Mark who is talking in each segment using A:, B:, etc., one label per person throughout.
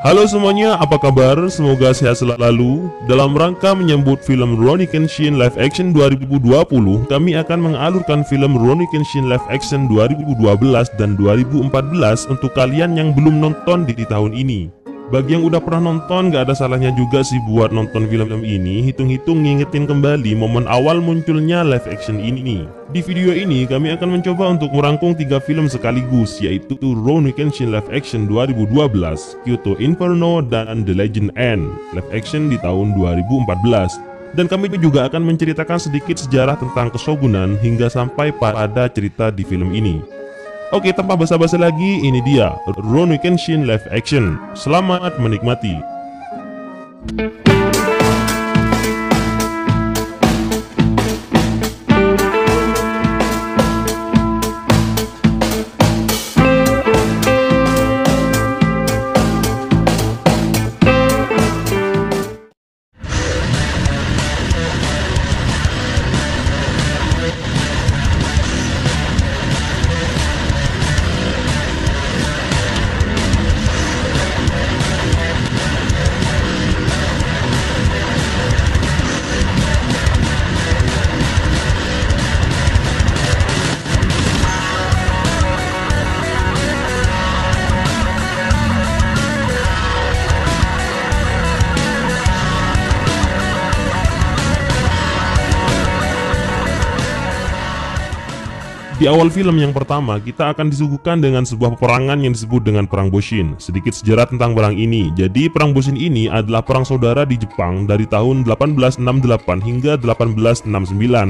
A: Halo semuanya, apa kabar? Semoga sehat selalu. Dalam rangka menyambut film Rurouni Kenshin Live Action 2020, kami akan mengalurkan film Rurouni Kenshin Live Action 2012 dan 2014 untuk kalian yang belum nonton di tahun ini. Bagi yang udah pernah nonton, gak ada salahnya juga sih buat nonton film ini. Hitung-hitung ngingetin kembali momen awal munculnya live action ini nih. Di video ini kami akan mencoba untuk merangkum 3 film sekaligus, yaitu Rurouni Kenshin Live Action 2012, Kyoto Inferno, dan The Legend End live action di tahun 2014. Dan kami juga akan menceritakan sedikit sejarah tentang Keshogunan hingga sampai pada cerita di film ini. Oke, tanpa basa-basi lagi, ini dia Rurouni Kenshin Live Action. Selamat menikmati. Di awal film yang pertama, kita akan disuguhkan dengan sebuah peperangan yang disebut dengan Perang Boshin. Sedikit sejarah tentang perang ini. Jadi, Perang Boshin ini adalah perang saudara di Jepang dari tahun 1868 hingga 1869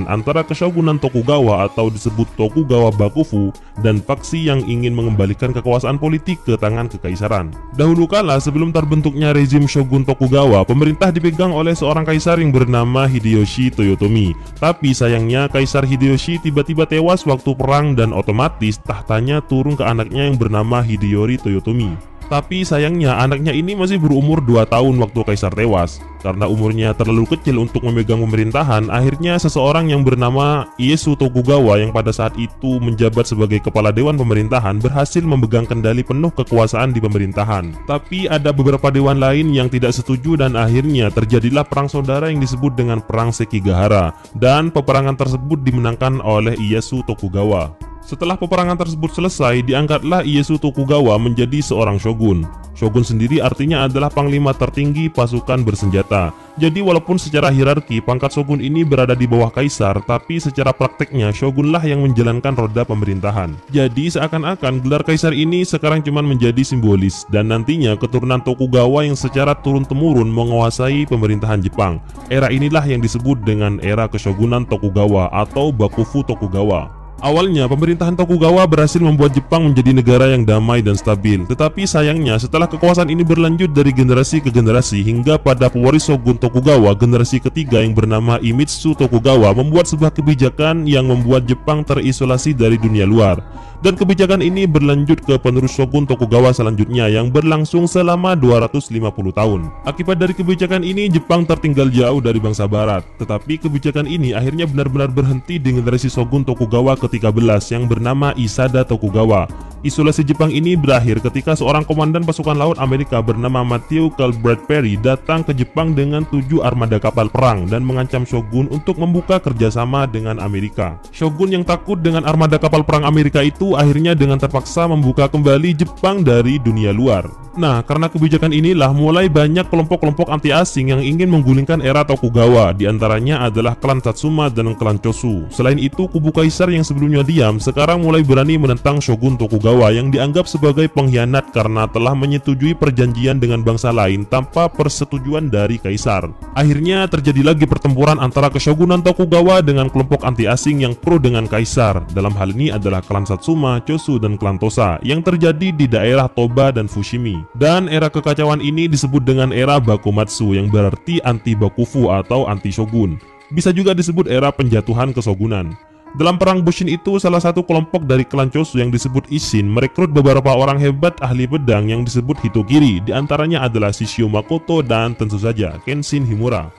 A: antara Keshogunan Tokugawa atau disebut Tokugawa Bakufu dan faksi yang ingin mengembalikan kekuasaan politik ke tangan kekaisaran. Dahulu kala, sebelum terbentuknya rezim Shogun Tokugawa, pemerintah dipegang oleh seorang kaisar yang bernama Hideyoshi Toyotomi. Tapi sayangnya, Kaisar Hideyoshi tiba-tiba tewas waktu perang dan otomatis tahtanya turun ke anaknya yang bernama Hideyori Toyotomi. Tapi sayangnya anaknya ini masih berumur 2 tahun waktu kaisar tewas. Karena umurnya terlalu kecil untuk memegang pemerintahan, akhirnya seseorang yang bernama Ieyasu Tokugawa yang pada saat itu menjabat sebagai kepala dewan pemerintahan berhasil memegang kendali penuh kekuasaan di pemerintahan. Tapi ada beberapa dewan lain yang tidak setuju dan akhirnya terjadilah perang saudara yang disebut dengan Perang Sekigahara, dan peperangan tersebut dimenangkan oleh Ieyasu Tokugawa. Setelah peperangan tersebut selesai, diangkatlah Ieyasu Tokugawa menjadi seorang shogun. Shogun sendiri artinya adalah panglima tertinggi pasukan bersenjata. Jadi walaupun secara hierarki pangkat shogun ini berada di bawah kaisar, tapi secara prakteknya shogunlah yang menjalankan roda pemerintahan. Jadi seakan-akan gelar kaisar ini sekarang cuma menjadi simbolis, dan nantinya keturunan Tokugawa yang secara turun-temurun menguasai pemerintahan Jepang. Era inilah yang disebut dengan era Keshogunan Tokugawa atau Bakufu Tokugawa. Awalnya, pemerintahan Tokugawa berhasil membuat Jepang menjadi negara yang damai dan stabil. Tetapi sayangnya, setelah kekuasaan ini berlanjut dari generasi ke generasi hingga pada pewaris Shogun Tokugawa generasi ketiga yang bernama Iemitsu Tokugawa membuat sebuah kebijakan yang membuat Jepang terisolasi dari dunia luar. Dan kebijakan ini berlanjut ke penerus Shogun Tokugawa selanjutnya yang berlangsung selama 250 tahun. Akibat dari kebijakan ini, Jepang tertinggal jauh dari bangsa barat. Tetapi kebijakan ini akhirnya benar-benar berhenti di generasi Shogun Tokugawa ke-13 yang bernama Isada Tokugawa. Isolasi Jepang ini berakhir ketika seorang komandan pasukan laut Amerika bernama Matthew Calvert Perry datang ke Jepang dengan 7 armada kapal perang dan mengancam Shogun untuk membuka kerjasama dengan Amerika. Shogun yang takut dengan armada kapal perang Amerika itu akhirnya dengan terpaksa membuka kembali Jepang dari dunia luar. Nah, karena kebijakan inilah mulai banyak kelompok-kelompok anti asing yang ingin menggulingkan era Tokugawa. Di antaranya adalah klan Satsuma dan klan Chosu. Selain itu, kubu kaisar yang sebelumnya diam sekarang mulai berani menentang Shogun Tokugawa yang dianggap sebagai pengkhianat karena telah menyetujui perjanjian dengan bangsa lain tanpa persetujuan dari kaisar. Akhirnya terjadi lagi pertempuran antara Keshogunan Tokugawa dengan kelompok anti asing yang pro dengan kaisar. Dalam hal ini adalah klan Satsuma, Chosu, dan klan Tosa yang terjadi di daerah Toba dan Fushimi. Dan era kekacauan ini disebut dengan era Bakumatsu yang berarti anti Bakufu atau anti shogun. Bisa juga disebut era penjatuhan kesogunan. Dalam perang Boshin itu, salah satu kelompok dari klan Chosu yang disebut Isshin merekrut beberapa orang hebat ahli pedang yang disebut Hitokiri. Di antaranya adalah Shishio Makoto dan tentu saja Kenshin Himura.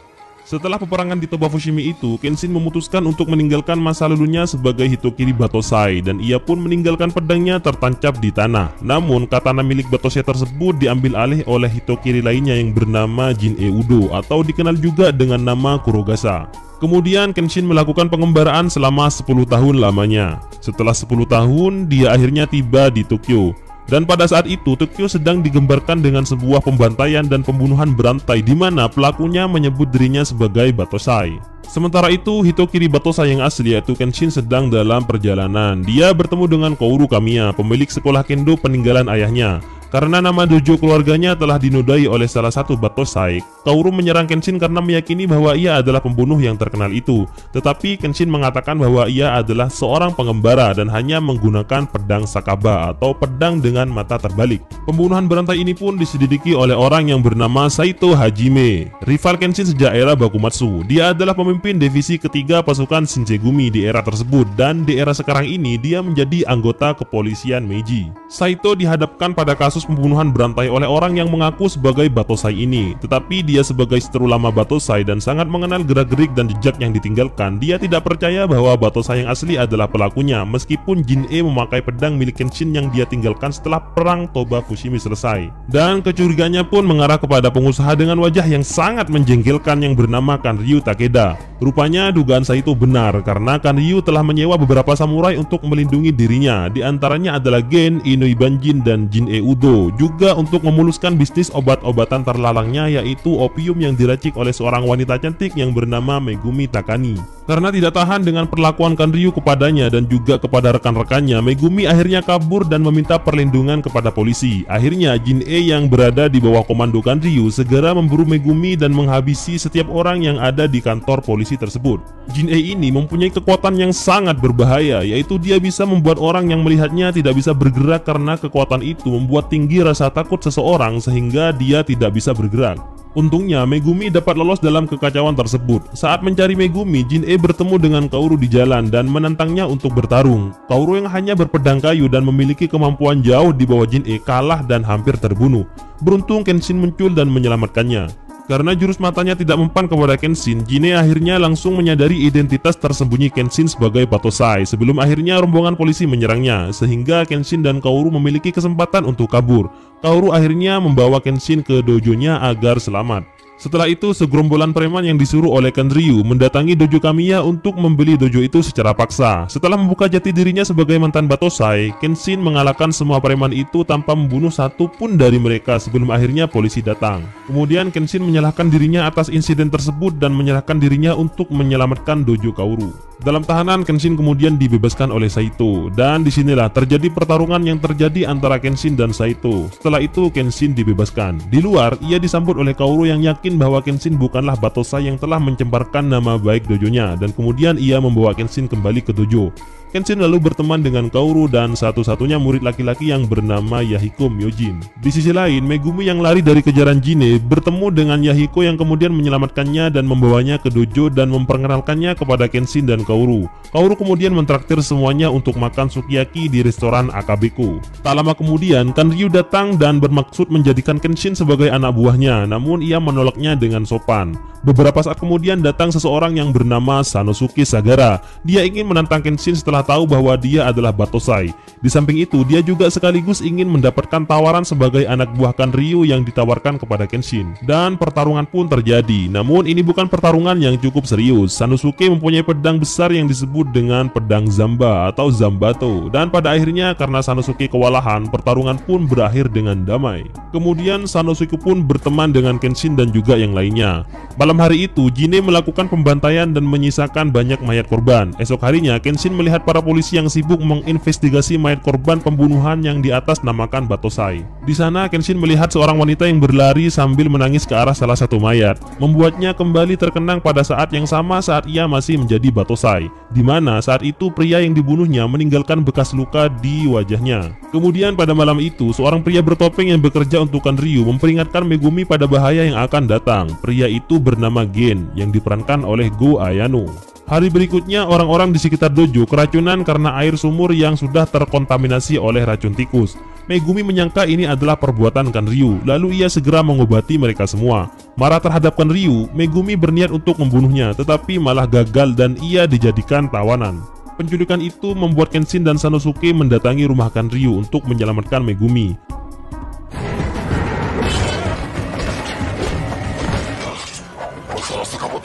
A: Setelah peperangan di Toba Fushimi itu, Kenshin memutuskan untuk meninggalkan masa lalunya sebagai Hitokiri Batosai dan ia pun meninggalkan pedangnya tertancap di tanah. Namun, katana milik Batosai tersebut diambil alih oleh Hitokiri lainnya yang bernama Jin-e Udo atau dikenal juga dengan nama Kurogasa. Kemudian Kenshin melakukan pengembaraan selama 10 tahun lamanya. Setelah 10 tahun, dia akhirnya tiba di Tokyo. Dan pada saat itu, Tokyo sedang digembarkan dengan sebuah pembantaian dan pembunuhan berantai di mana pelakunya menyebut dirinya sebagai Batosai. Sementara itu, Hitokiri Batosai yang asli yaitu Kenshin sedang dalam perjalanan. Dia bertemu dengan Kaoru Kamiya, pemilik sekolah kendo peninggalan ayahnya. Karena nama dojo keluarganya telah dinodai oleh salah satu Batosai, Kaoru menyerang Kenshin karena meyakini bahwa ia adalah pembunuh yang terkenal itu. Tetapi Kenshin mengatakan bahwa ia adalah seorang pengembara dan hanya menggunakan pedang Sakaba atau pedang dengan mata terbalik. Pembunuhan berantai ini pun diselidiki oleh orang yang bernama Saito Hajime, rival Kenshin sejak era Bakumatsu. Dia adalah pemimpin divisi ketiga pasukan Shinsengumi di era tersebut dan di era sekarang ini dia menjadi anggota kepolisian Meiji. Saito dihadapkan pada kasus pembunuhan berantai oleh orang yang mengaku sebagai Batosai ini. Tetapi dia sebagai setru lama Batosai dan sangat mengenal gerak-gerik dan jejak yang ditinggalkan, dia tidak percaya bahwa Batosai yang asli adalah pelakunya meskipun Jin-e memakai pedang milik Kenshin yang dia tinggalkan setelah perang Toba Fushimi selesai. Dan kecurigaannya pun mengarah kepada pengusaha dengan wajah yang sangat menjengkelkan yang bernama Kanryu Takeda. Rupanya dugaan Saito benar karena Kanryu telah menyewa beberapa samurai untuk melindungi dirinya. Di antaranya adalah Gen, Inoibanjin, dan Jin-e Udo. Juga untuk memuluskan bisnis obat-obatan terlalangnya yaitu opium yang diracik oleh seorang wanita cantik yang bernama Megumi Takani. Karena tidak tahan dengan perlakuan Kanryu kepadanya dan juga kepada rekan-rekannya, Megumi akhirnya kabur dan meminta perlindungan kepada polisi. Akhirnya Jin-e yang berada di bawah komando Kanryu segera memburu Megumi dan menghabisi setiap orang yang ada di kantor polisi tersebut. Jin-e ini mempunyai kekuatan yang sangat berbahaya, yaitu dia bisa membuat orang yang melihatnya tidak bisa bergerak karena kekuatan itu membuat tinggi rasa takut seseorang sehingga dia tidak bisa bergerak. Untungnya Megumi dapat lolos dalam kekacauan tersebut. Saat mencari Megumi, Jin-e bertemu dengan Kaoru di jalan dan menantangnya untuk bertarung. Kaoru yang hanya berpedang kayu dan memiliki kemampuan jauh di bawah Jin-e kalah dan hampir terbunuh. Beruntung Kenshin muncul dan menyelamatkannya. Karena jurus matanya tidak mempan kepada Kenshin, Jin-e akhirnya langsung menyadari identitas tersembunyi Kenshin sebagai Batosai sebelum akhirnya rombongan polisi menyerangnya, sehingga Kenshin dan Kaoru memiliki kesempatan untuk kabur. Kaoru akhirnya membawa Kenshin ke dojonya agar selamat. Setelah itu, segerombolan preman yang disuruh oleh Kanryu mendatangi dojo Kamiya untuk membeli dojo itu secara paksa. Setelah membuka jati dirinya sebagai mantan Batosai, Kenshin mengalahkan semua preman itu tanpa membunuh satu pun dari mereka sebelum akhirnya polisi datang. Kemudian Kenshin menyalahkan dirinya atas insiden tersebut dan menyerahkan dirinya untuk menyelamatkan dojo Kaoru. Dalam tahanan, Kenshin kemudian dibebaskan oleh Saito, dan disinilah terjadi pertarungan yang terjadi antara Kenshin dan Saito. Setelah itu Kenshin dibebaskan. Di luar, ia disambut oleh Kaoru yang yakin bahwa Kenshin bukanlah Batosai yang telah mencembarkan nama baik dojonya, dan kemudian ia membawa Kenshin kembali ke dojo. Kenshin lalu berteman dengan Kaoru dan satu-satunya murid laki-laki yang bernama Yahiko Myojin. Di sisi lain, Megumi yang lari dari kejaran Jin-e bertemu dengan Yahiko yang kemudian menyelamatkannya dan membawanya ke dojo dan memperkenalkannya kepada Kenshin dan Kaoru. Kaoru kemudian mentraktir semuanya untuk makan sukiyaki di restoran Akabeko. Tak lama kemudian, Kanryu datang dan bermaksud menjadikan Kenshin sebagai anak buahnya, namun ia menolaknya dengan sopan. Beberapa saat kemudian datang seseorang yang bernama Sanosuke Sagara. Dia ingin menantang Kenshin setelah tahu bahwa dia adalah Batosai. Di samping itu, dia juga sekaligus ingin mendapatkan tawaran sebagai anak buah Kanryu yang ditawarkan kepada Kenshin. Dan pertarungan pun terjadi. Namun ini bukan pertarungan yang cukup serius. Sanosuke mempunyai pedang besar yang disebut dengan pedang Zamba atau Zambato. Dan pada akhirnya karena Sanosuke kewalahan, pertarungan pun berakhir dengan damai. Kemudian Sanosuke pun berteman dengan Kenshin dan juga yang lainnya. Malam hari itu, Jin-e melakukan pembantaian dan menyisakan banyak mayat korban. Esok harinya, Kenshin melihat para polisi yang sibuk menginvestigasi mayat korban pembunuhan yang di atas namakan Batosai. Di sana, Kenshin melihat seorang wanita yang berlari sambil menangis ke arah salah satu mayat, membuatnya kembali terkenang pada saat yang sama saat ia masih menjadi Batosai, di mana saat itu pria yang dibunuhnya meninggalkan bekas luka di wajahnya. Kemudian pada malam itu, seorang pria bertopeng yang bekerja untuk Kanryu memperingatkan Megumi pada bahaya yang akan datang. Pria itu bernama Gen yang diperankan oleh Go Ayano. Hari berikutnya, orang-orang di sekitar dojo keracunan karena air sumur yang sudah terkontaminasi oleh racun tikus. Megumi menyangka ini adalah perbuatan Kanryu, lalu ia segera mengobati mereka semua. Marah terhadap Kanryu, Megumi berniat untuk membunuhnya, tetapi malah gagal dan ia dijadikan tawanan. Penculikan itu membuat Kenshin dan Sanosuke mendatangi rumah Kanryu untuk menyelamatkan Megumi.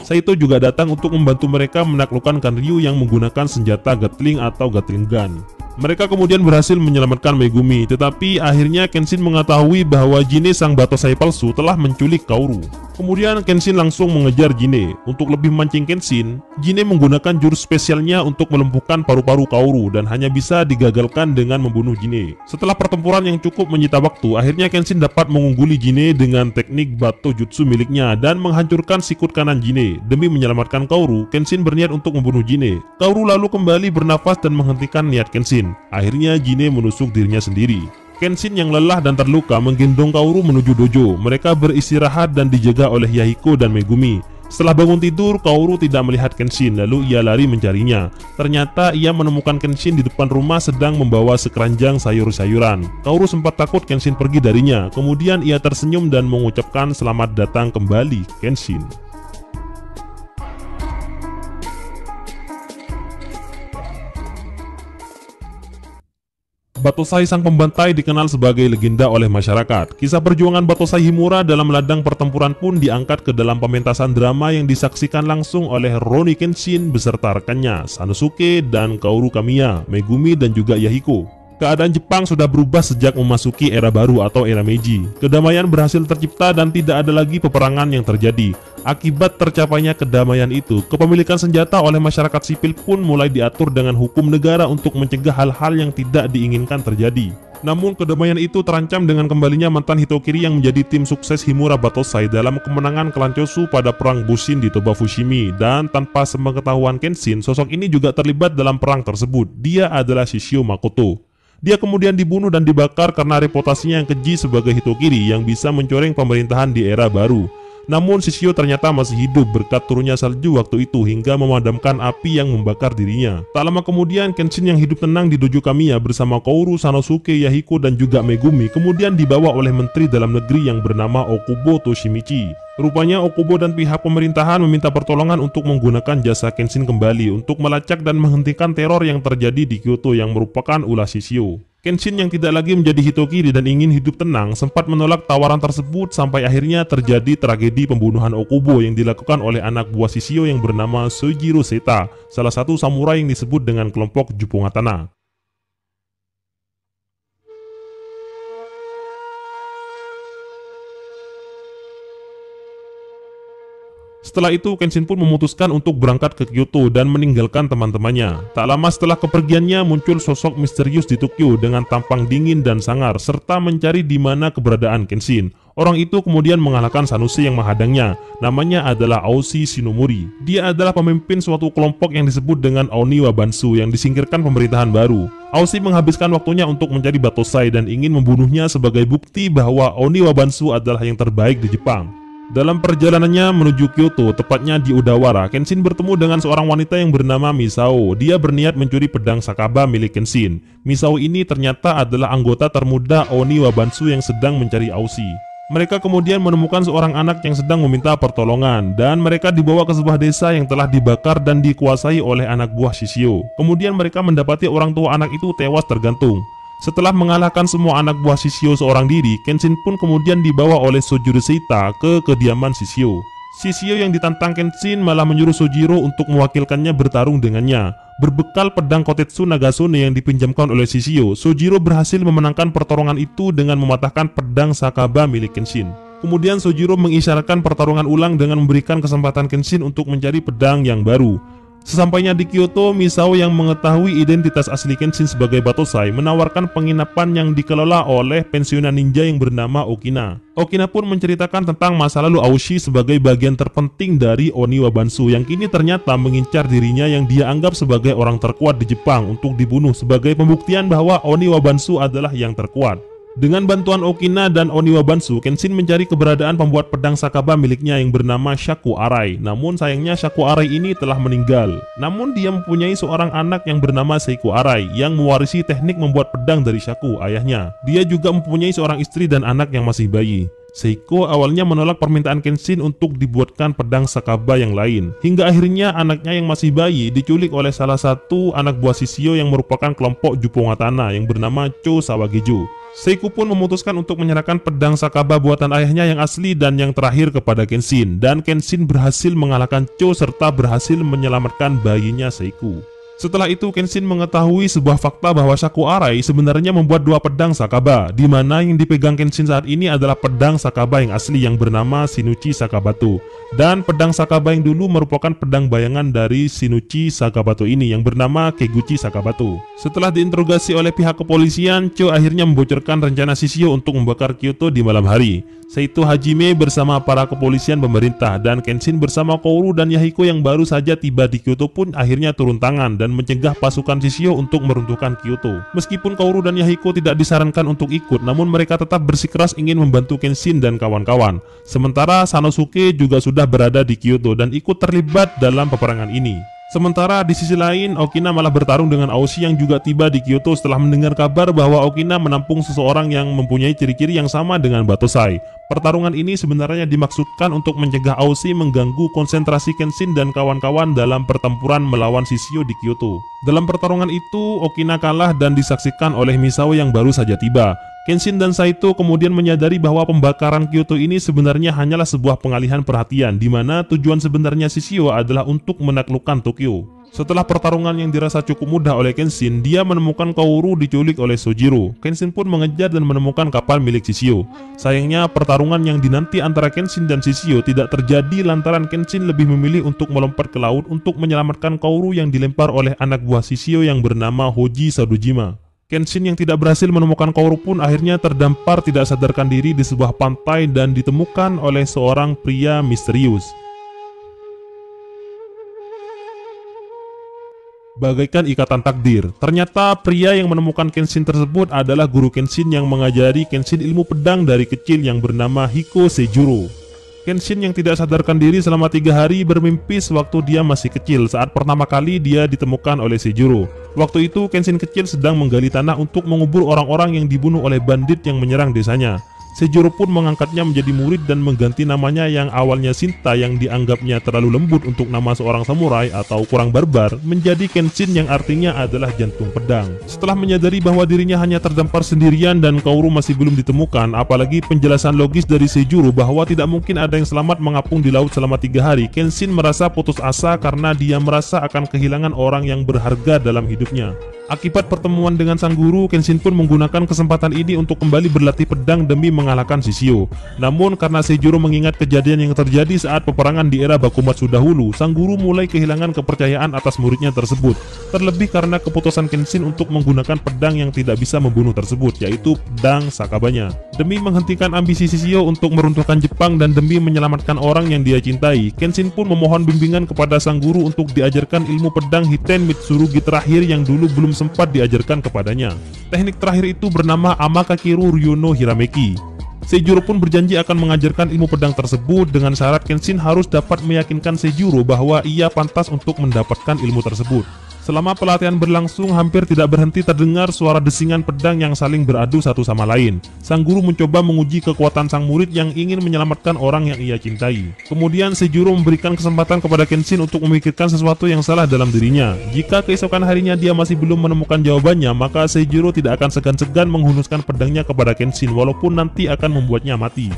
A: Saito juga datang untuk membantu mereka menaklukkan Kanryu yang menggunakan senjata Gatling atau Gatling Gun. Mereka kemudian berhasil menyelamatkan Megumi, tetapi akhirnya Kenshin mengetahui bahwa Jine sang Batosai palsu telah menculik Kaoru. Kemudian Kenshin langsung mengejar Jine. Untuk lebih memancing Kenshin, Jine menggunakan jurus spesialnya untuk melumpuhkan paru-paru Kaoru dan hanya bisa digagalkan dengan membunuh Jine. Setelah pertempuran yang cukup menyita waktu, akhirnya Kenshin dapat mengungguli Jine dengan teknik Bato Jutsu miliknya dan menghancurkan sikut kanan Jine. Demi menyelamatkan Kaoru, Kenshin berniat untuk membunuh Jine. Kaoru lalu kembali bernafas dan menghentikan niat Kenshin. Akhirnya Jine menusuk dirinya sendiri. Kenshin yang lelah dan terluka menggendong Kaoru menuju dojo. Mereka beristirahat dan dijaga oleh Yahiko dan Megumi. Setelah bangun tidur, Kaoru tidak melihat Kenshin, lalu ia lari mencarinya. Ternyata ia menemukan Kenshin di depan rumah sedang membawa sekeranjang sayur-sayuran. Kaoru sempat takut Kenshin pergi darinya. Kemudian ia tersenyum dan mengucapkan selamat datang kembali, Kenshin. Batosai sang pembantai dikenal sebagai legenda oleh masyarakat. Kisah perjuangan Batosai Himura dalam ladang pertempuran pun diangkat ke dalam pementasan drama yang disaksikan langsung oleh Rurouni Kenshin beserta rekannya, Sanosuke dan Kaoru Kamiya, Megumi dan juga Yahiko. Keadaan Jepang sudah berubah sejak memasuki era baru atau era Meiji. Kedamaian berhasil tercipta dan tidak ada lagi peperangan yang terjadi. Akibat tercapainya kedamaian itu, kepemilikan senjata oleh masyarakat sipil pun mulai diatur dengan hukum negara untuk mencegah hal-hal yang tidak diinginkan terjadi. Namun kedamaian itu terancam dengan kembalinya mantan Hitokiri yang menjadi tim sukses Himura Batosai dalam kemenangan klan Chosu pada perang Bushin di Toba Fushimi. Dan tanpa sepengetahuan Kenshin, sosok ini juga terlibat dalam perang tersebut. Dia adalah Shishio Makoto. Dia kemudian dibunuh dan dibakar karena reputasinya yang keji sebagai Hitokiri yang bisa mencoreng pemerintahan di era baru. Namun Shishio ternyata masih hidup berkat turunnya salju waktu itu hingga memadamkan api yang membakar dirinya. Tak lama kemudian Kenshin yang hidup tenang di dojo Kamiya bersama Kaoru, Sanosuke, Yahiko dan juga Megumi kemudian dibawa oleh menteri dalam negeri yang bernama Okubo Toshimichi. Rupanya Okubo dan pihak pemerintahan meminta pertolongan untuk menggunakan jasa Kenshin kembali untuk melacak dan menghentikan teror yang terjadi di Kyoto yang merupakan ulah Shishio. Kenshin yang tidak lagi menjadi Hitokiri dan ingin hidup tenang sempat menolak tawaran tersebut sampai akhirnya terjadi tragedi pembunuhan Okubo yang dilakukan oleh anak buah Shishio yang bernama Sojiro Seta, salah satu samurai yang disebut dengan kelompok Jupungatana. Setelah itu, Kenshin pun memutuskan untuk berangkat ke Kyoto dan meninggalkan teman-temannya. Tak lama setelah kepergiannya, muncul sosok misterius di Tokyo dengan tampang dingin dan sangar, serta mencari di mana keberadaan Kenshin. Orang itu kemudian mengalahkan Sanusi yang menghadangnya. Namanya adalah Aoshi Shinomori. Dia adalah pemimpin suatu kelompok yang disebut dengan Oniwa Bansu yang disingkirkan pemerintahan baru. Aoshi menghabiskan waktunya untuk mencari Batosai dan ingin membunuhnya sebagai bukti bahwa Oniwa Bansu adalah yang terbaik di Jepang. Dalam perjalanannya menuju Kyoto, tepatnya di Udawara, Kenshin bertemu dengan seorang wanita yang bernama Misao. Dia berniat mencuri pedang Sakaba milik Kenshin. Misao ini ternyata adalah anggota termuda Oniwa Bansu yang sedang mencari Aoshi. Mereka kemudian menemukan seorang anak yang sedang meminta pertolongan, dan mereka dibawa ke sebuah desa yang telah dibakar dan dikuasai oleh anak buah Shishio. Kemudian mereka mendapati orang tua anak itu tewas tergantung. Setelah mengalahkan semua anak buah Shishio seorang diri, Kenshin pun kemudian dibawa oleh Sojiro Seita ke kediaman Shishio. Shishio yang ditantang Kenshin malah menyuruh Sojiro untuk mewakilkannya bertarung dengannya. Berbekal pedang Kotetsu Nagasone yang dipinjamkan oleh Shishio, Sojiro berhasil memenangkan pertarungan itu dengan mematahkan pedang Sakaba milik Kenshin. Kemudian Sojiro mengisyaratkan pertarungan ulang dengan memberikan kesempatan Kenshin untuk mencari pedang yang baru. Sesampainya di Kyoto, Misao yang mengetahui identitas asli Kenshin sebagai Batosai menawarkan penginapan yang dikelola oleh pensiunan ninja yang bernama Okina. Okina pun menceritakan tentang masa lalu Aoshi sebagai bagian terpenting dari Oniwa Bansu yang kini ternyata mengincar dirinya yang dia anggap sebagai orang terkuat di Jepang untuk dibunuh sebagai pembuktian bahwa Oniwa Bansu adalah yang terkuat. Dengan bantuan Okina dan Oniwa Bansu, Kenshin mencari keberadaan pembuat pedang Sakaba miliknya yang bernama Shaku Arai. Namun sayangnya Shaku Arai ini telah meninggal. Namun dia mempunyai seorang anak yang bernama Seiko Arai yang mewarisi teknik membuat pedang dari Shaku, ayahnya. Dia juga mempunyai seorang istri dan anak yang masih bayi. Seiko awalnya menolak permintaan Kenshin untuk dibuatkan pedang Sakaba yang lain. Hingga akhirnya anaknya yang masih bayi diculik oleh salah satu anak buah Shishio yang merupakan kelompok Jupongatana yang bernama Cho Sawagejo. Seiko pun memutuskan untuk menyerahkan pedang Sakaba buatan ayahnya yang asli dan yang terakhir kepada Kenshin. Dan Kenshin berhasil mengalahkan Cho serta berhasil menyelamatkan bayinya Seiko. Setelah itu Kenshin mengetahui sebuah fakta bahwa Shaku Arai sebenarnya membuat dua pedang Sakaba, di mana yang dipegang Kenshin saat ini adalah pedang Sakaba yang asli yang bernama Shinichi Sakabato. Dan pedang Sakaba yang dulu merupakan pedang bayangan dari Shinichi Sakabato ini yang bernama Keguchi Sakabato. Setelah diinterogasi oleh pihak kepolisian, Cho akhirnya membocorkan rencana Shishio untuk membakar Kyoto di malam hari. Saito Hajime bersama para kepolisian pemerintah dan Kenshin bersama Kaoru dan Yahiko yang baru saja tiba di Kyoto pun akhirnya turun tangan dan mencegah pasukan Shishio untuk meruntuhkan Kyoto. Meskipun Kaoru dan Yahiko tidak disarankan untuk ikut, namun mereka tetap bersikeras ingin membantu Kenshin dan kawan-kawan. Sementara Sanosuke juga sudah berada di Kyoto dan ikut terlibat dalam peperangan ini. Sementara di sisi lain, Okina malah bertarung dengan Aoshi yang juga tiba di Kyoto setelah mendengar kabar bahwa Okina menampung seseorang yang mempunyai ciri-ciri yang sama dengan Batosai. Pertarungan ini sebenarnya dimaksudkan untuk mencegah Aoshi mengganggu konsentrasi Kenshin dan kawan-kawan dalam pertempuran melawan Shishio di Kyoto. Dalam pertarungan itu, Okina kalah dan disaksikan oleh Misao yang baru saja tiba. Kenshin dan Saito kemudian menyadari bahwa pembakaran Kyoto ini sebenarnya hanyalah sebuah pengalihan perhatian, di mana tujuan sebenarnya Shishio adalah untuk menaklukkan Tokyo. Setelah pertarungan yang dirasa cukup mudah oleh Kenshin, dia menemukan Kaoru diculik oleh Sojiro. Kenshin pun mengejar dan menemukan kapal milik Shishio. Sayangnya pertarungan yang dinanti antara Kenshin dan Shishio tidak terjadi lantaran Kenshin lebih memilih untuk melompat ke laut untuk menyelamatkan Kaoru yang dilempar oleh anak buah Shishio yang bernama Hoji Sadojima. Kenshin yang tidak berhasil menemukan Kaoru pun akhirnya terdampar tidak sadarkan diri di sebuah pantai dan ditemukan oleh seorang pria misterius. Bagaikan ikatan takdir, ternyata pria yang menemukan Kenshin tersebut adalah guru Kenshin yang mengajari Kenshin ilmu pedang dari kecil yang bernama Hiko Seijuro. Kenshin yang tidak sadarkan diri selama 3 hari bermimpi sewaktu dia masih kecil saat pertama kali dia ditemukan oleh Seijuro. Waktu itu Kenshin kecil sedang menggali tanah untuk mengubur orang-orang yang dibunuh oleh bandit yang menyerang desanya. Seijuro pun mengangkatnya menjadi murid dan mengganti namanya yang awalnya Shinta yang dianggapnya terlalu lembut untuk nama seorang samurai atau kurang barbar menjadi Kenshin yang artinya adalah jantung pedang. Setelah menyadari bahwa dirinya hanya terdampar sendirian dan Kaoru masih belum ditemukan, apalagi penjelasan logis dari Seijuro bahwa tidak mungkin ada yang selamat mengapung di laut selama 3 hari, Kenshin merasa putus asa karena dia merasa akan kehilangan orang yang berharga dalam hidupnya. Akibat pertemuan dengan sang guru, Kenshin pun menggunakan kesempatan ini untuk kembali berlatih pedang demi mengalahkan Shishio. Namun karena Seijuro mengingat kejadian yang terjadi saat peperangan di era Bakumatsu dahulu, sang guru mulai kehilangan kepercayaan atas muridnya tersebut. Terlebih karena keputusan Kenshin untuk menggunakan pedang yang tidak bisa membunuh tersebut, yaitu pedang Sakabanya. Demi menghentikan ambisi Shishio untuk meruntuhkan Jepang dan demi menyelamatkan orang yang dia cintai, Kenshin pun memohon bimbingan kepada sang guru untuk diajarkan ilmu pedang Hiten Mitsurugi terakhir yang dulu belum sempat diajarkan kepadanya. Teknik terakhir itu bernama Amakakeru Ryono Hirameki. Seijuro pun berjanji akan mengajarkan ilmu pedang tersebut dengan syarat Kenshin harus dapat meyakinkan Seijuro bahwa ia pantas untuk mendapatkan ilmu tersebut. Selama pelatihan berlangsung, hampir tidak berhenti terdengar suara desingan pedang yang saling beradu satu sama lain. Sang guru mencoba menguji kekuatan sang murid yang ingin menyelamatkan orang yang ia cintai. Kemudian Seijuro memberikan kesempatan kepada Kenshin untuk memikirkan sesuatu yang salah dalam dirinya. Jika keesokan harinya dia masih belum menemukan jawabannya, maka Seijuro tidak akan segan-segan menghunuskan pedangnya kepada Kenshin walaupun nanti akan membuatnya mati.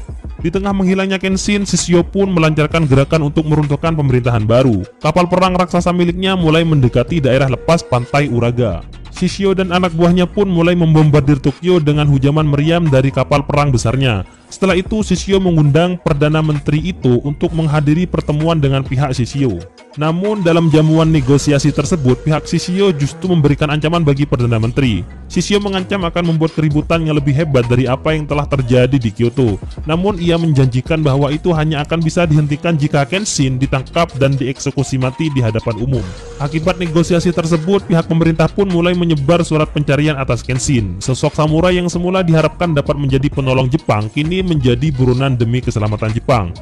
A: Di tengah menghilangnya Kenshin, Shishio pun melancarkan gerakan untuk meruntuhkan pemerintahan baru. Kapal perang raksasa miliknya mulai mendekati daerah lepas pantai Uraga. Shishio dan anak buahnya pun mulai membombardir Tokyo dengan hujaman meriam dari kapal perang besarnya. Setelah itu Shishio mengundang Perdana Menteri itu untuk menghadiri pertemuan dengan pihak Shishio. Namun dalam jamuan negosiasi tersebut, pihak Shishio justru memberikan ancaman bagi Perdana Menteri. Shishio mengancam akan membuat keributan yang lebih hebat dari apa yang telah terjadi di Kyoto. Namun ia menjanjikan bahwa itu hanya akan bisa dihentikan jika Kenshin ditangkap dan dieksekusi mati di hadapan umum. Akibat negosiasi tersebut, pihak pemerintah pun mulai menyebar surat pencarian atas Kenshin. Sosok samurai yang semula diharapkan dapat menjadi penolong Jepang, kini menjadi buronan demi keselamatan Jepang.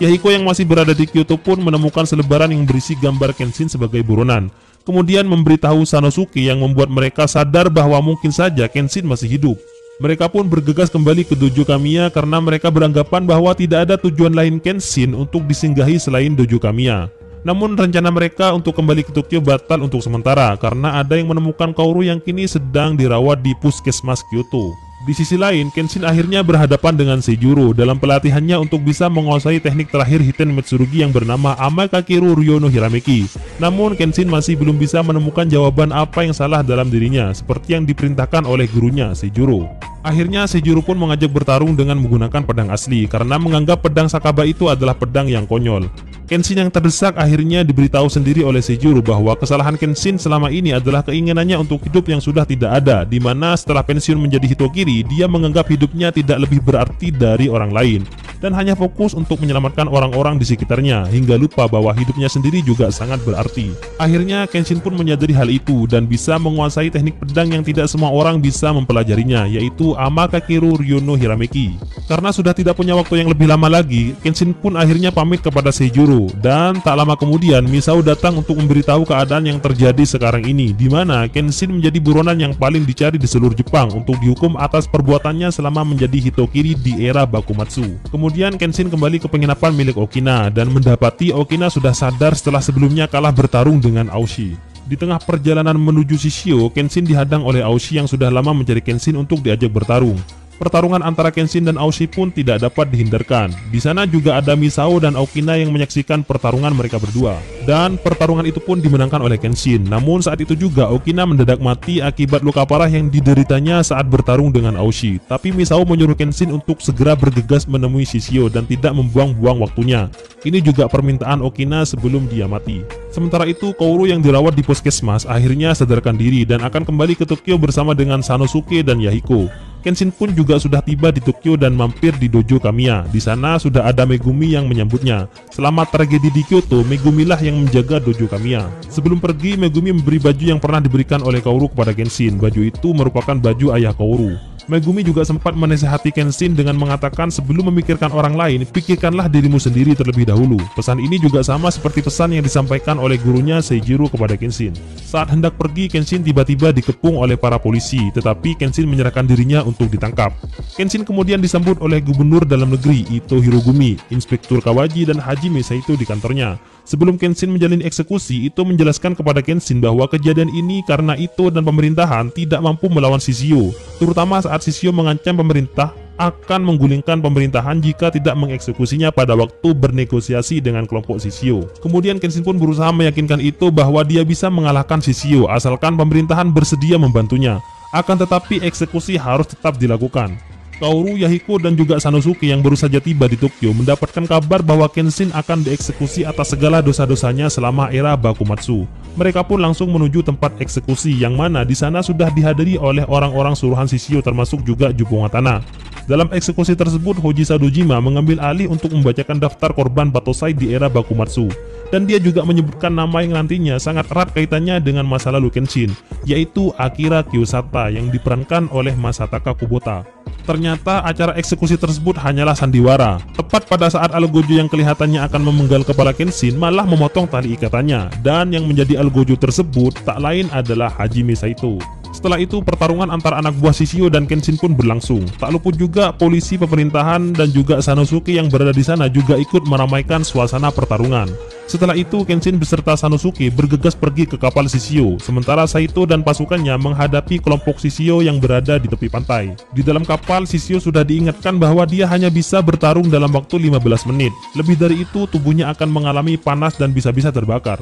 A: Yahiko yang masih berada di Kyoto pun menemukan selebaran yang berisi gambar Kenshin sebagai buronan. Kemudian memberitahu Sanosuke yang membuat mereka sadar bahwa mungkin saja Kenshin masih hidup. Mereka pun bergegas kembali ke Dojo Kamiya karena mereka beranggapan bahwa tidak ada tujuan lain Kenshin untuk disinggahi selain Dojo Kamiya. Namun rencana mereka untuk kembali ke Tokyo batal untuk sementara karena ada yang menemukan Kaoru yang kini sedang dirawat di puskesmas Kyoto. Di sisi lain, Kenshin akhirnya berhadapan dengan Seijuro dalam pelatihannya untuk bisa menguasai teknik terakhir Hiten Metsurugi yang bernama Amakakeru Ryo no Hirameki. Namun Kenshin masih belum bisa menemukan jawaban apa yang salah dalam dirinya seperti yang diperintahkan oleh gurunya Seijuro. Akhirnya Seijuro pun mengajak bertarung dengan menggunakan pedang asli karena menganggap pedang Sakaba itu adalah pedang yang konyol. Kenshin yang terdesak akhirnya diberitahu sendiri oleh Seijuro bahwa kesalahan Kenshin selama ini adalah keinginannya untuk hidup yang sudah tidak ada, di mana setelah pensiun menjadi Hitokiri, dia menganggap hidupnya tidak lebih berarti dari orang lain dan hanya fokus untuk menyelamatkan orang-orang di sekitarnya hingga lupa bahwa hidupnya sendiri juga sangat berarti. Akhirnya Kenshin pun menyadari hal itu dan bisa menguasai teknik pedang yang tidak semua orang bisa mempelajarinya, yaitu Amakakeru Ryo no Hirameki. Karena sudah tidak punya waktu yang lebih lama lagi, Kenshin pun akhirnya pamit kepada Seijuro. Dan tak lama kemudian Misao datang untuk memberitahu keadaan yang terjadi sekarang ini, di mana Kenshin menjadi buronan yang paling dicari di seluruh Jepang untuk dihukum atas perbuatannya selama menjadi Hitokiri di era Bakumatsu. Kemudian Kenshin kembali ke penginapan milik Okina dan mendapati Okina sudah sadar setelah sebelumnya kalah bertarung dengan Aoshi. Di tengah perjalanan menuju Shishio, Kenshin dihadang oleh Aoshi yang sudah lama mencari Kenshin untuk diajak bertarung. Pertarungan antara Kenshin dan Aoshi pun tidak dapat dihindarkan. Di sana juga ada Misao dan Okina yang menyaksikan pertarungan mereka berdua. Dan pertarungan itu pun dimenangkan oleh Kenshin. Namun saat itu juga Okina mendadak mati akibat luka parah yang dideritanya saat bertarung dengan Aoshi. Tapi Misao menyuruh Kenshin untuk segera bergegas menemui Shishio dan tidak membuang-buang waktunya. Ini juga permintaan Okina sebelum dia mati. Sementara itu, Kaoru yang dirawat di puskesmas akhirnya sadarkan diri dan akan kembali ke Tokyo bersama dengan Sanosuke dan Yahiko. Kenshin pun juga sudah tiba di Tokyo dan mampir di Dojo Kamiya. Di sana sudah ada Megumi yang menyambutnya. Selama tragedi di Kyoto, Megumilah yang menjaga Dojo Kamiya. Sebelum pergi, Megumi memberi baju yang pernah diberikan oleh Kaoru kepada Kenshin. Baju itu merupakan baju ayah Kaoru. Megumi juga sempat menasihati Kenshin dengan mengatakan sebelum memikirkan orang lain, pikirkanlah dirimu sendiri terlebih dahulu. Pesan ini juga sama seperti pesan yang disampaikan oleh gurunya Seijuro kepada Kenshin. Saat hendak pergi, Kenshin tiba-tiba dikepung oleh para polisi, tetapi Kenshin menyerahkan dirinya untuk ditangkap. Kenshin kemudian disambut oleh Gubernur Dalam Negeri Ito Hirogumi, Inspektur Kawaji, dan Hajime Saito di kantornya. Sebelum Kenshin menjalani eksekusi, Ito menjelaskan kepada Kenshin bahwa kejadian ini karena Ito dan pemerintahan tidak mampu melawan Shishio, terutama saat Shishio mengancam pemerintah akan menggulingkan pemerintahan jika tidak mengeksekusinya pada waktu bernegosiasi dengan kelompok Shishio. Kemudian Kenshin pun berusaha meyakinkan Ito bahwa dia bisa mengalahkan Shishio asalkan pemerintahan bersedia membantunya. Akan tetapi eksekusi harus tetap dilakukan. Kaoru, Yahiko, dan juga Sanosuke yang baru saja tiba di Tokyo mendapatkan kabar bahwa Kenshin akan dieksekusi atas segala dosa-dosanya selama era Bakumatsu. Mereka pun langsung menuju tempat eksekusi yang mana di sana sudah dihadiri oleh orang-orang suruhan Shishio termasuk juga Juppo Watana. Dalam eksekusi tersebut, Hoji Sadojima mengambil alih untuk membacakan daftar korban Batosai di era Bakumatsu. Dan dia juga menyebutkan nama yang nantinya sangat erat kaitannya dengan masa lalu Kenshin, yaitu Akira Kiyosata yang diperankan oleh Masataka Kubota. Ternyata acara eksekusi tersebut hanyalah sandiwara. Tepat pada saat Algojo yang kelihatannya akan memenggal kepala Kenshin malah memotong tali ikatannya, dan yang menjadi Algojo tersebut tak lain adalah Hajime Saito. Setelah itu pertarungan antara anak buah Shishio dan Kenshin pun berlangsung. Tak luput juga polisi pemerintahan dan juga Sanosuke yang berada di sana juga ikut meramaikan suasana pertarungan. Setelah itu Kenshin beserta Sanosuke bergegas pergi ke kapal Shishio, sementara Saito dan pasukannya menghadapi kelompok Shishio yang berada di tepi pantai. Di dalam kapal, Shishio sudah diingatkan bahwa dia hanya bisa bertarung dalam waktu 15 menit. Lebih dari itu tubuhnya akan mengalami panas dan bisa-bisa terbakar.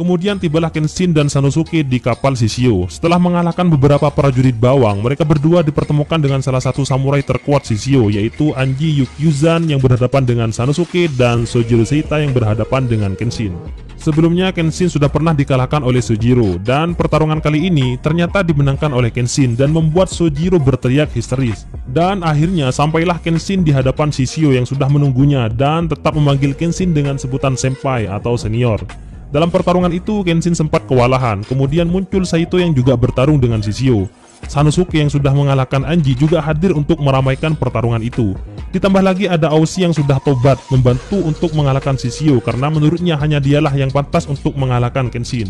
A: Kemudian tibalah Kenshin dan Sanosuke di kapal Shishio. Setelah mengalahkan beberapa prajurit bawang, mereka berdua dipertemukan dengan salah satu samurai terkuat Shishio, yaitu Anji Yukyuzan yang berhadapan dengan Sanosuke dan Sojiro Seita yang berhadapan dengan Kenshin. Sebelumnya Kenshin sudah pernah dikalahkan oleh Sojiro, dan pertarungan kali ini ternyata dimenangkan oleh Kenshin dan membuat Sojiro berteriak histeris. Dan akhirnya sampailah Kenshin di hadapan Shishio yang sudah menunggunya dan tetap memanggil Kenshin dengan sebutan senpai atau senior. Dalam pertarungan itu Kenshin sempat kewalahan, kemudian muncul Saito yang juga bertarung dengan Shishio. Sanosuke yang sudah mengalahkan Anji juga hadir untuk meramaikan pertarungan itu. Ditambah lagi ada Aoshi yang sudah tobat membantu untuk mengalahkan Shishio karena menurutnya hanya dialah yang pantas untuk mengalahkan Kenshin.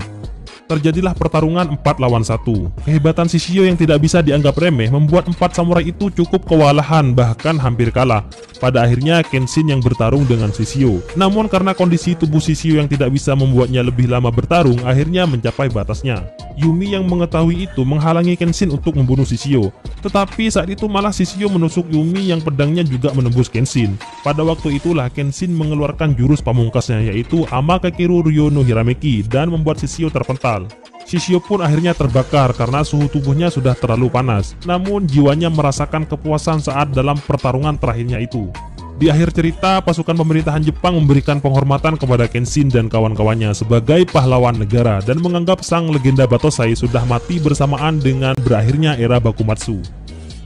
A: Terjadilah pertarungan 4 lawan 1. Kehebatan Shishio yang tidak bisa dianggap remeh membuat 4 samurai itu cukup kewalahan, bahkan hampir kalah. Pada akhirnya Kenshin yang bertarung dengan Shishio. Namun karena kondisi tubuh Shishio yang tidak bisa membuatnya lebih lama bertarung, akhirnya mencapai batasnya. Yumi yang mengetahui itu menghalangi Kenshin untuk membunuh Shishio. Tetapi saat itu malah Shishio menusuk Yumi yang pedangnya juga menembus Kenshin. Pada waktu itulah Kenshin mengeluarkan jurus pamungkasnya, yaitu Amakakeru Ryo no Hirameki, dan membuat Shishio terpental. Shishio pun akhirnya terbakar karena suhu tubuhnya sudah terlalu panas. Namun jiwanya merasakan kepuasan saat dalam pertarungan terakhirnya itu. Di akhir cerita, pasukan pemerintahan Jepang memberikan penghormatan kepada Kenshin dan kawan-kawannya sebagai pahlawan negara dan menganggap sang legenda Batosai sudah mati bersamaan dengan berakhirnya era Bakumatsu.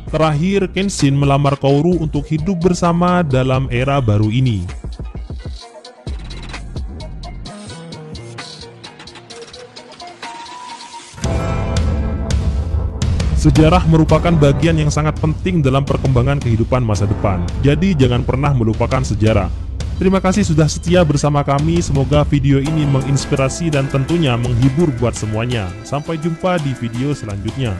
A: Terakhir, Kenshin melamar Kaoru untuk hidup bersama dalam era baru ini. Sejarah merupakan bagian yang sangat penting dalam perkembangan kehidupan masa depan. Jadi jangan pernah melupakan sejarah. Terima kasih sudah setia bersama kami. Semoga video ini menginspirasi dan tentunya menghibur buat semuanya. Sampai jumpa di video selanjutnya.